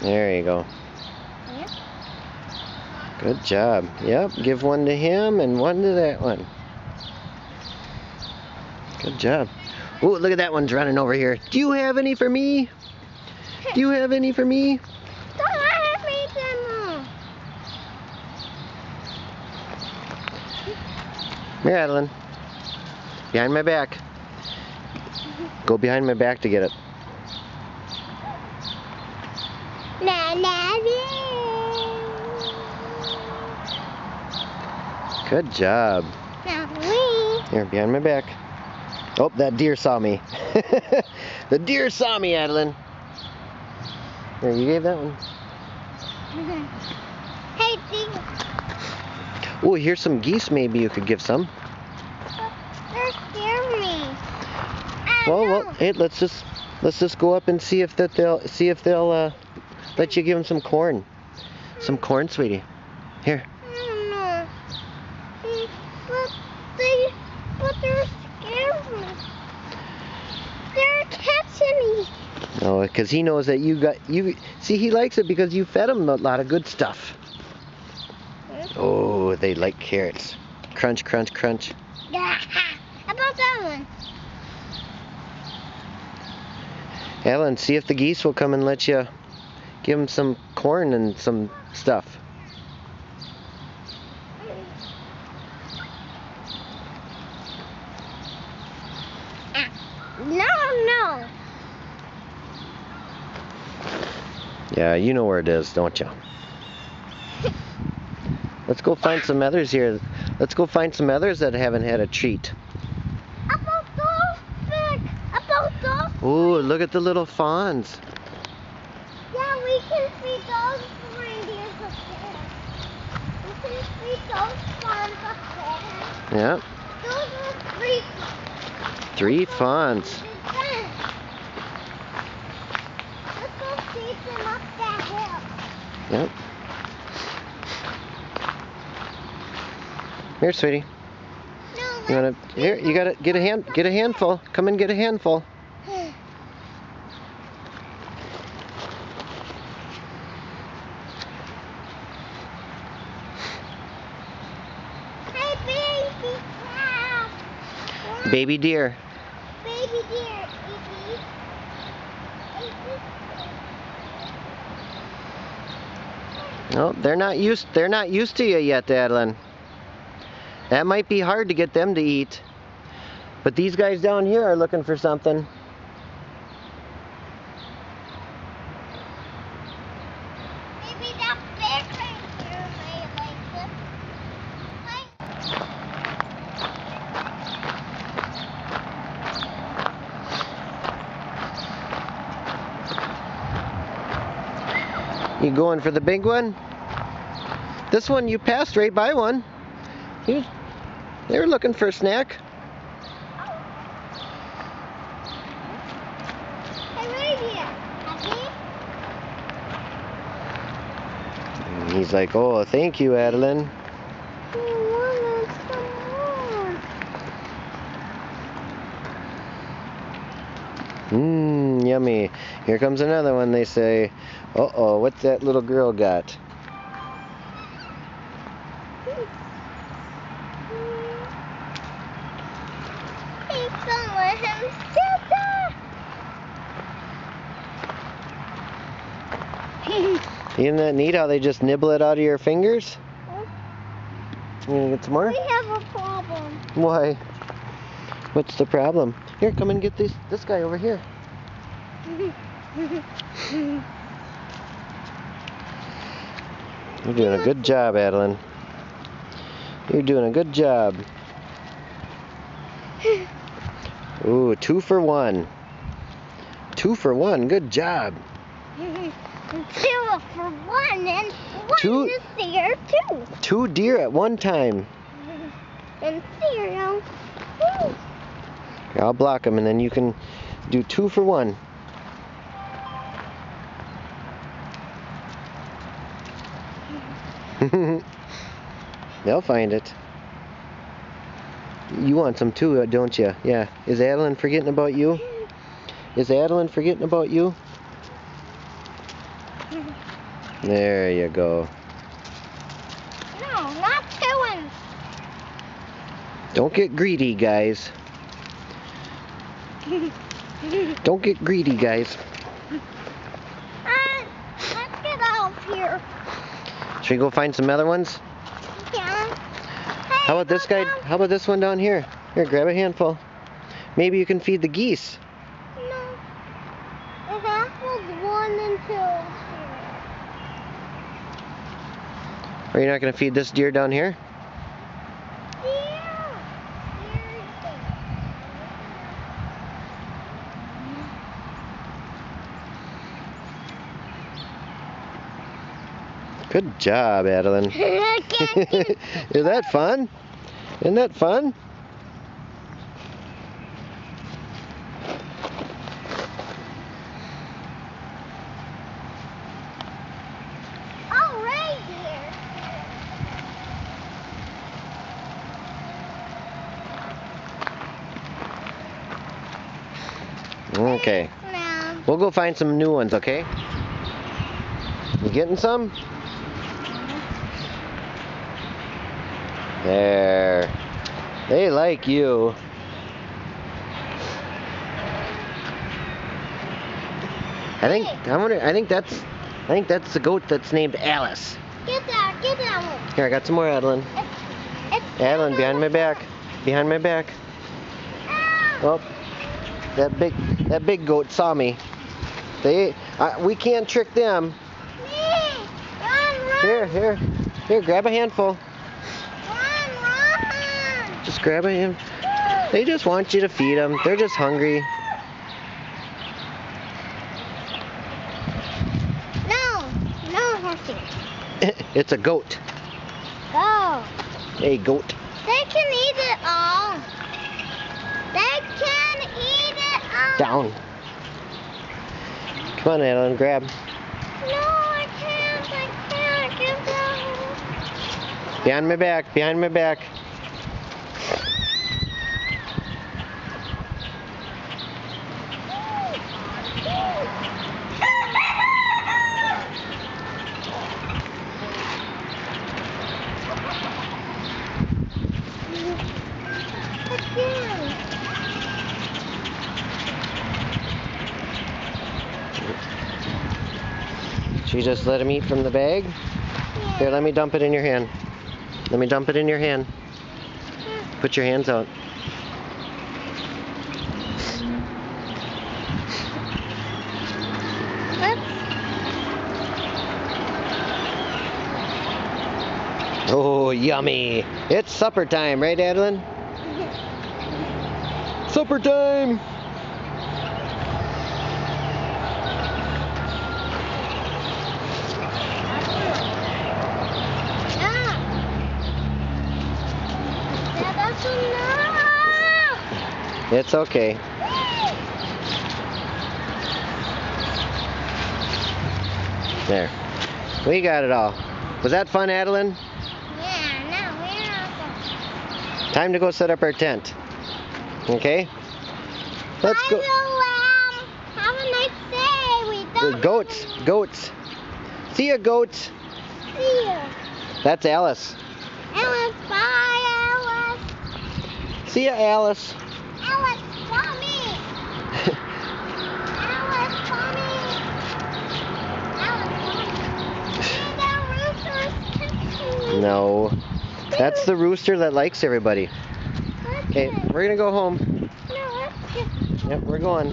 There you go. Yep. Good job. Yep, give one to him and one to that one. Good job. Oh, look at that one's running over here. Do you have any for me? Do you have any for me? Don't let me them. Here, Adeline. Behind my back. Go behind my back to get it. Na na Good job. na. Here, behind my back. Oh, that deer saw me. The deer saw me, Adeline. Here, you gave that one. Hey, deer. Oh, here's some geese. Maybe you could give some. They're scaring me. Well, hey, let's just go up and see if they'll let you give them some corn. Some corn, sweetie. Here. I don't know. But they're scaring me. They're catching me. No, because he knows that you. See, he likes it because you fed him a lot of good stuff. Oh, they like carrots. Crunch, crunch, crunch. How about that one? Alan, see if the geese will come and let you give them some corn and some stuff. No. Yeah, you know where it is, don't you? Let's go find some others here. Let's go find some others that haven't had a treat. About those big. About those. Ooh, look at the little fawns. Yeah, we can see those reindeers up there. We can see those farms up there. Yeah, Those are three. 3 fawns. Let's go see them up that hill. Yep. Here, sweetie. No, You wanna? Here, you gotta get a handful. Come and get a handful. Hey, baby calf. Baby deer. Baby deer. No, they're not used to you yet, Adeline. That might be hard to get them to eat. But these guys down here are looking for something. Maybe that big reindeer may like it. You going for the big one? This one, you passed right by one. They were looking for a snack. Hey, reindeer. And he's like, oh, thank you, Adeline. Mmm, yummy. Here comes another one, they say. Uh-oh, what's that little girl got? Isn't that neat how they just nibble it out of your fingers? You gonna get some more? We have a problem. Why? What's the problem? Here, come and get this guy over here. You're doing a good job, Adeline. You're doing a good job. Ooh, 2 for 1. 2 for 1, good job. 2 for 1 and 1 is deer too. 2 deer at one time. And 0. Here, I'll block them and then you can do 2 for 1. They'll find it. You want some too, don't you? Yeah. Is Adeline forgetting about you? Is Adeline forgetting about you? There you go. No, not two ones. Don't get greedy, guys. Don't get greedy, guys. Let's get out of here. Should we go find some other ones? Yeah. How about this guy? How about this one down here? Here, grab a handful. Maybe you can feed the geese. No. It has 1 and 2 here. Are you not going to feed this deer down here? Good job, Adeline. Is that fun? Isn't that fun? Oh, right here. Okay. Now. We'll go find some new ones, okay? You getting some? There. They like you. I think that's the goat that's named Alice. Get that one. Here, I got some more, Adeline. It's Adeline, behind my back. Behind my back. Ow. Oh, that big goat saw me. We can't trick them. Run. Here, grab a handful. Run. Just grab a handful. They just want you to feed them. They're just hungry. No, Hefty. It's a goat. Go. Hey, goat. They can eat it all. They can eat it all. Down. Come on, Adeline, grab. No, I can't. Get down. Behind my back. Behind my back. Should you just let him eat from the bag? Here, let me dump it in your hand. Let me dump it in your hand. Put your hands out. Oh, yummy. It's supper time, right, Adeline? Supper time! It's okay. There. We got it all. Was that fun, Adeline? Yeah, no, we're awesome. Time to go set up our tent. Okay? Let's go. Have a nice day. We don't Goats. See ya, goats. see you. That's Alice. Alice, bye, Alice. See ya, Alice. Alice, mommy. Alice, mommy. Alice, mommy. See the roosters. No. That's the rooster that likes everybody. Okay, we're gonna go home. No, let's get. Yep, we're going.